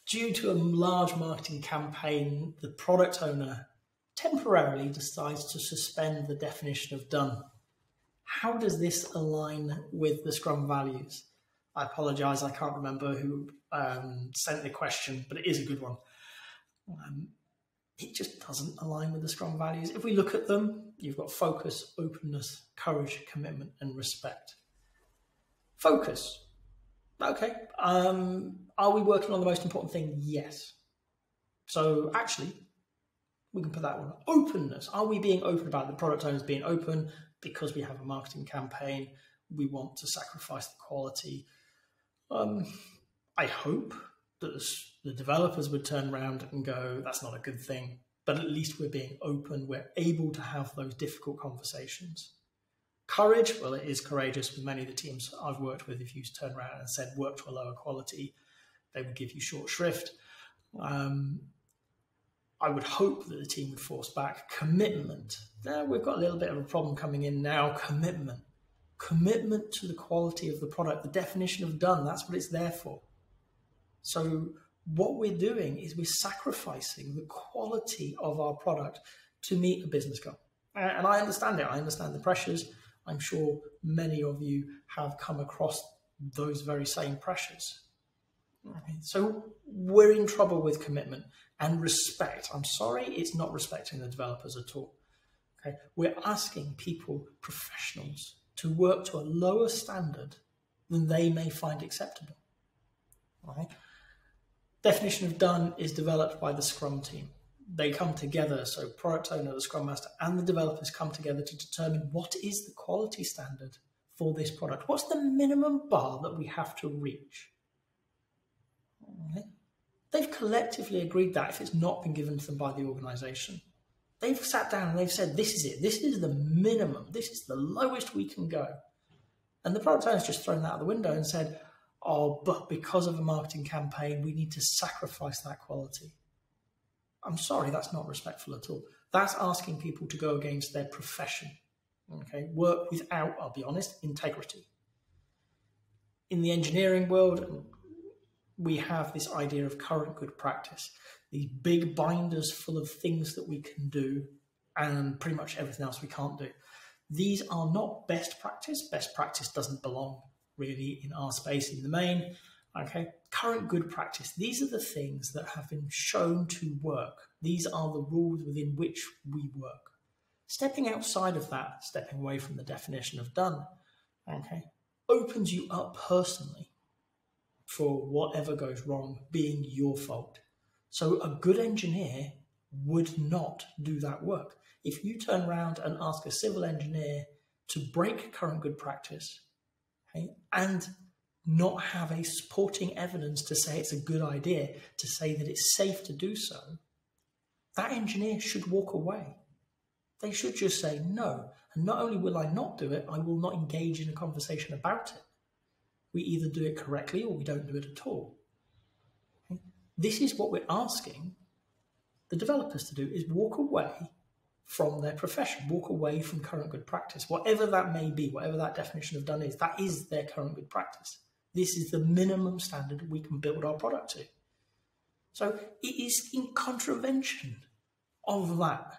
Due to a large marketing campaign, the product owner temporarily decides to suspend the definition of done. How does this align with the Scrum values? I apologize, I can't remember who sent the question, but it is a good one. It just doesn't align with the Scrum values. If we look at them, you've got focus, openness, courage, commitment, and respect. Focus. Okay. Are we working on the most important thing? Yes. So actually, we can put that one. Openness. Are we being open about it? The product owners being open because we have a marketing campaign? We want to sacrifice the quality. I hope that the developers would turn around and go, that's not a good thing. But at least we're being open. We're able to have those difficult conversations. Courage, well, it is courageous with many of the teams I've worked with. If you turn around and said work to a lower quality, they would give you short shrift. I would hope that the team would force back. Commitment. Now we've got a little bit of a problem coming in now. Commitment. Commitment to the quality of the product. The definition of done, that's what it's there for. So what we're doing is we're sacrificing the quality of our product to meet a business goal. And I understand it. I understand the pressures. I'm sure many of you have come across those very same pressures. Okay. So we're in trouble with commitment and respect. I'm sorry, it's not respecting the developers at all. Okay. We're asking people, professionals, to work to a lower standard than they may find acceptable. All right. Definition of done is developed by the Scrum team. They come together, so product owner, the Scrum Master, and the developers come together to determine what is the quality standard for this product. What's the minimum bar that we have to reach? Okay. They've collectively agreed that if it's not been given to them by the organization. They've sat down and they've said, this is it. This is the minimum. This is the lowest we can go. And the product owner's just thrown that out the window and said, oh, but because of a marketing campaign, we need to sacrifice that quality. I'm sorry, that's not respectful at all. That's asking people to go against their profession. Okay, work without, I'll be honest, integrity. In the engineering world, we have this idea of current good practice. These big binders full of things that we can do and pretty much everything else we can't do. These are not best practice. Best practice doesn't belong really in our space in the main. Okay, current good practice. These are the things that have been shown to work. These are the rules within which we work. Stepping outside of that, stepping away from the definition of done, okay, opens you up personally for whatever goes wrong being your fault. So a good engineer would not do that work. If you turn around and ask a civil engineer to break current good practice, okay, and not have a supporting evidence to say it's a good idea, to say that it's safe to do so, that engineer should walk away. They should just say no. And not only will I not do it, I will not engage in a conversation about it. We either do it correctly or we don't do it at all. Okay? This is what we're asking the developers to do, is walk away from their profession, walk away from current good practice, whatever that may be, whatever that definition of done is, that is their current good practice. This is the minimum standard we can build our product to. So it is in contravention of that.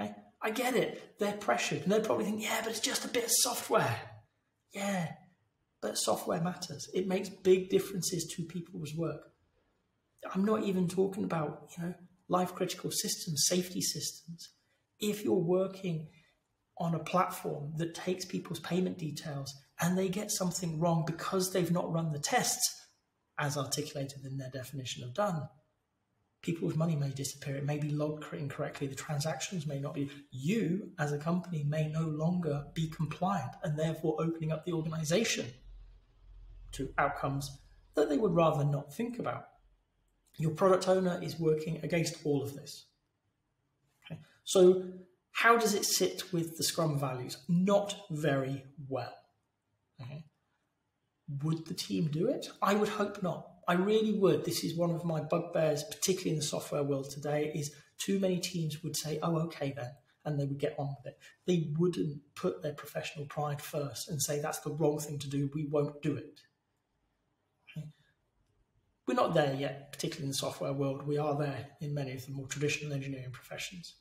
Okay, I get it. They're pressured and they're probably thinking, yeah, but it's just a bit of software. Yeah, but software matters. It makes big differences to people's work. I'm not even talking about, life-critical systems, safety systems. If you're working on a platform that takes people's payment details and they get something wrong because they've not run the tests as articulated in their definition of done, people's money may disappear. It may be logged incorrectly. The transactions may not be. You, as a company, may no longer be compliant and therefore opening up the organization to outcomes that they would rather not think about. Your product owner is working against all of this. Okay. So how does it sit with the Scrum values? Not very well. Okay. Would the team do it? I would hope not. I really would. This is one of my bugbears, particularly in the software world today, is too many teams would say, oh, okay then, and they would get on with it. They wouldn't put their professional pride first and say, that's the wrong thing to do, we won't do it. Okay. We're not there yet, particularly in the software world. We are there in many of the more traditional engineering professions.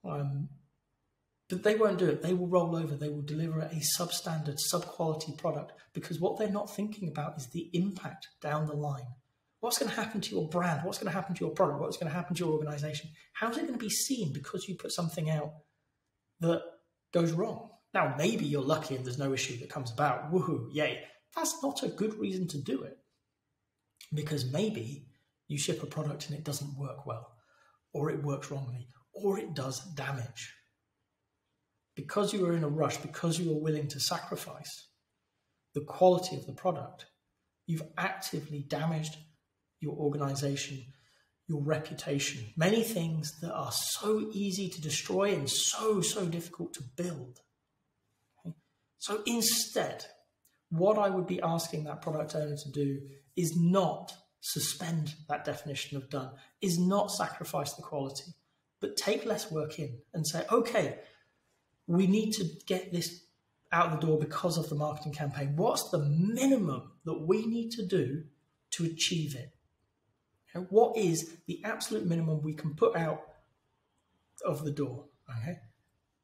But they won't do it. They will roll over. They will deliver a substandard, sub-quality product, because what they're not thinking about is the impact down the line. What's going to happen to your brand? What's going to happen to your product? What's going to happen to your organization? How's it going to be seen because you put something out that goes wrong? Now, maybe you're lucky and there's no issue that comes about. Woohoo, yay. That's not a good reason to do it, because maybe you ship a product and it doesn't work well, or it works wrongly, or it does damage. Because you were in a rush, because you were willing to sacrifice the quality of the product, you've actively damaged your organization, your reputation, many things that are so easy to destroy and so difficult to build. Okay? So instead, what I would be asking that product owner to do is not suspend that definition of done, is not sacrifice the quality, but take less work in and say, okay, we need to get this out the door because of the marketing campaign. What's the minimum that we need to do to achieve it? And what is the absolute minimum we can put out of the door? Okay,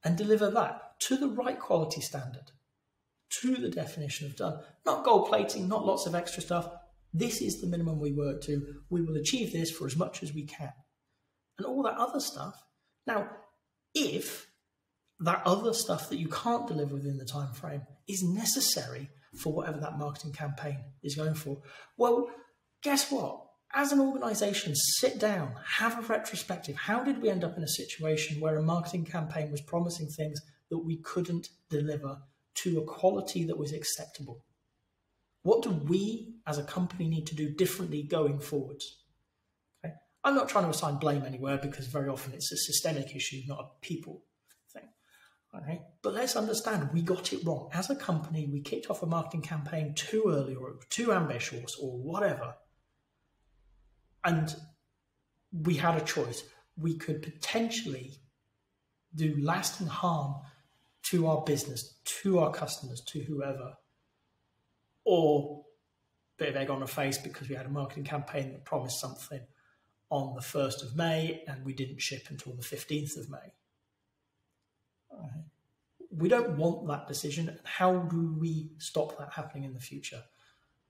and deliver that to the right quality standard, to the definition of done. Not gold plating, not lots of extra stuff. This is the minimum we work to. We will achieve this for as much as we can. And all that other stuff. Now, if that other stuff that you can't deliver within the time frame is necessary for whatever that marketing campaign is going for, well, guess what? As an organization, sit down, have a retrospective. How did we end up in a situation where a marketing campaign was promising things that we couldn't deliver to a quality that was acceptable? What do we as a company need to do differently going forwards? Okay? I'm not trying to assign blame anywhere, because very often it's a systemic issue, not a people thing. Okay? But let's understand, we got it wrong. As a company, we kicked off a marketing campaign too early, or too ambitious, or whatever. And we had a choice. We could potentially do lasting harm to our business, to our customers, to whoever, or a bit of egg on the face because we had a marketing campaign that promised something on the 1st of May and we didn't ship until the 15th of May. We don't want that decision. How do we stop that happening in the future?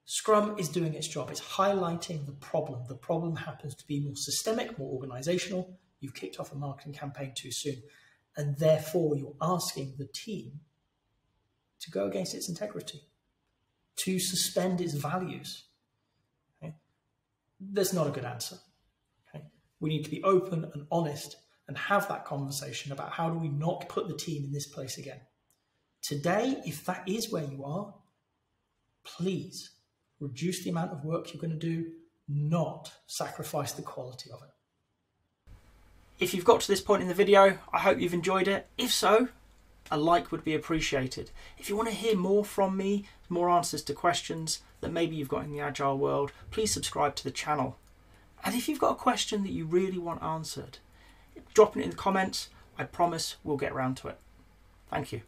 Scrum is doing its job. It's highlighting the problem. The problem happens to be more systemic, more organizational. You've kicked off a marketing campaign too soon, and therefore you're asking the team to go against its integrity, to suspend its values. Okay? That's not a good answer. Okay? We need to be open and honest and have that conversation about how do we not put the team in this place again. Today, if that is where you are, please reduce the amount of work you're going to do, not sacrifice the quality of it. If you've got to this point in the video, I hope you've enjoyed it. If so, a like would be appreciated. If you want to hear more from me, more answers to questions that maybe you've got in the Agile world, please subscribe to the channel. And if you've got a question that you really want answered, drop it in the comments. I promise we'll get around to it. Thank you.